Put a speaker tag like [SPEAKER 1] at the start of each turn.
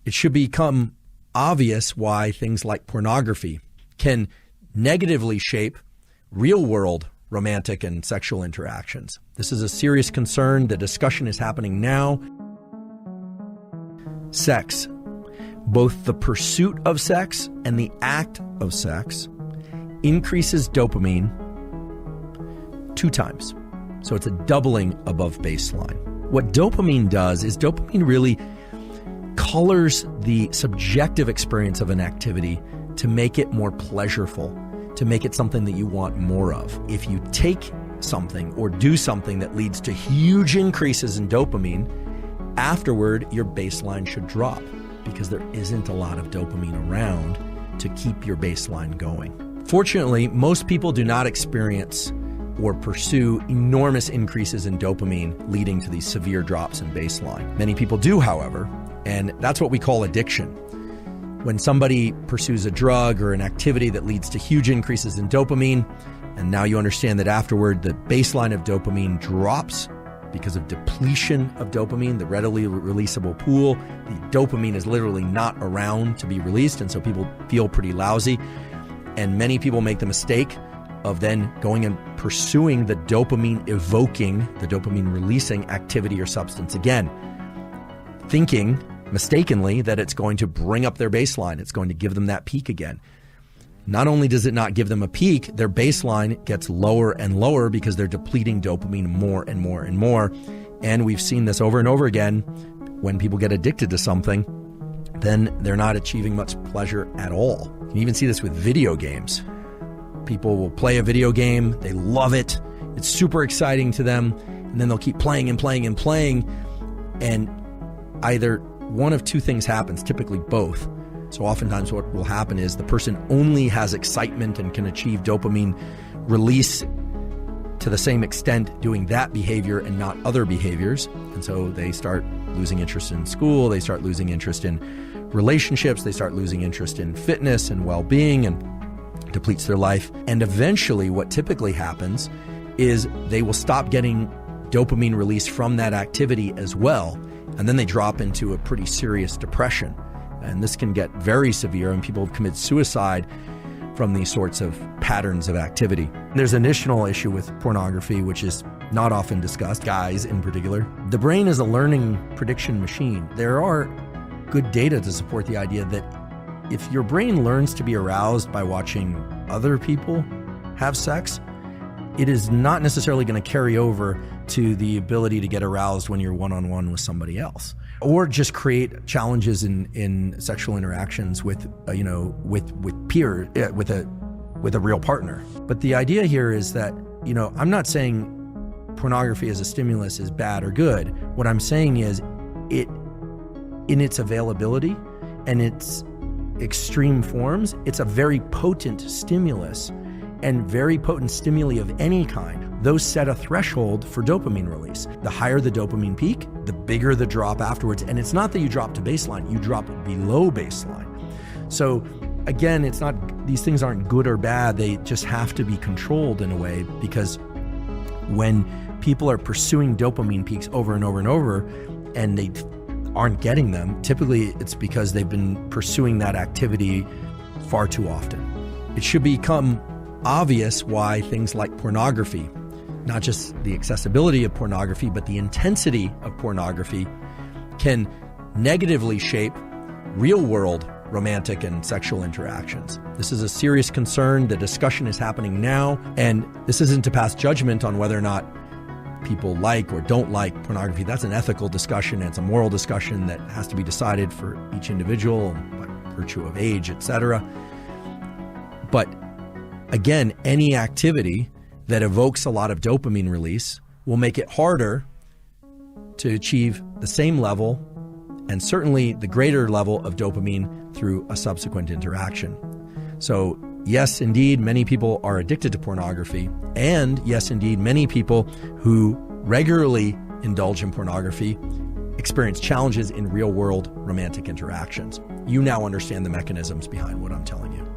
[SPEAKER 1] It should become obvious why things like pornography can negatively shape real-world romantic and sexual interactions. This is a serious concern. The discussion is happening now. Sex, both the pursuit of sex and the act of sex, increases dopamine 2 times. So it's a doubling above baseline. What dopamine does is dopamine really colors the subjective experience of an activity to make it more pleasurable, to make it something that you want more of. If you take something or do something that leads to huge increases in dopamine, afterward, your baseline should drop because there isn't a lot of dopamine around to keep your baseline going. Fortunately, most people do not experience or pursue enormous increases in dopamine leading to these severe drops in baseline. Many people do, however, and that's what we call addiction. When somebody pursues a drug or an activity that leads to huge increases in dopamine, and now you understand that afterward the baseline of dopamine drops because of depletion of dopamine, the readily releasable pool, the dopamine is literally not around to be released, and so people feel pretty lousy. And many people make the mistake of then going and pursuing the dopamine evoking, the dopamine releasing activity or substance again, thinking mistakenly that it's going to bring up their baseline. It's going to give them that peak again. Not only does it not give them a peak, their baseline gets lower and lower because they're depleting dopamine more and more and more. And we've seen this over and over again. When people get addicted to something, then they're not achieving much pleasure at all. You can even see this with video games. People will play a video game, they love it, it's super exciting to them, and then they'll keep playing and playing and playing, and either one of 2 things happens, typically both. So oftentimes what will happen is the person only has excitement and can achieve dopamine release to the same extent doing that behavior and not other behaviors. And so they start losing interest in school, they start losing interest in relationships, they start losing interest in fitness and well-being, and depletes their life. And eventually what typically happens is they will stop getting dopamine release from that activity as well. And then they drop into a pretty serious depression. And this can get very severe, and people commit suicide from these sorts of patterns of activity. There's an additional issue with pornography, which is not often discussed, guys in particular. The brain is a learning prediction machine. There are good data to support the idea that if your brain learns to be aroused by watching other people have sex, it is not necessarily going to carry over to the ability to get aroused when you're one-on-one with somebody else, or just create challenges in sexual interactions with peers, with a real partner. But the idea here is that, I'm not saying pornography as a stimulus is bad or good. What I'm saying is it, in its availability and its extreme forms, it's a very potent stimulus, and very potent stimuli of any kind. Those set a threshold for dopamine release. The higher the dopamine peak, the bigger the drop afterwards. And it's not that you drop to baseline, you drop below baseline. So again, it's not, these things aren't good or bad, they just have to be controlled in a way, because when people are pursuing dopamine peaks over and over and over, and they aren't getting them, typically it's because they've been pursuing that activity far too often. It should become obvious why things like pornography, not just the accessibility of pornography, but the intensity of pornography, can negatively shape real-world romantic and sexual interactions. This is a serious concern. The discussion is happening now, and this isn't to pass judgment on whether or not people like or don't like pornography. That's an ethical discussion. It's a moral discussion that has to be decided for each individual by virtue of age, etc. But again, any activity that evokes a lot of dopamine release will make it harder to achieve the same level, and certainly the greater level, of dopamine through a subsequent interaction. So yes, indeed, many people are addicted to pornography, and yes, indeed, many people who regularly indulge in pornography experience challenges in real-world romantic interactions. You now understand the mechanisms behind what I'm telling you.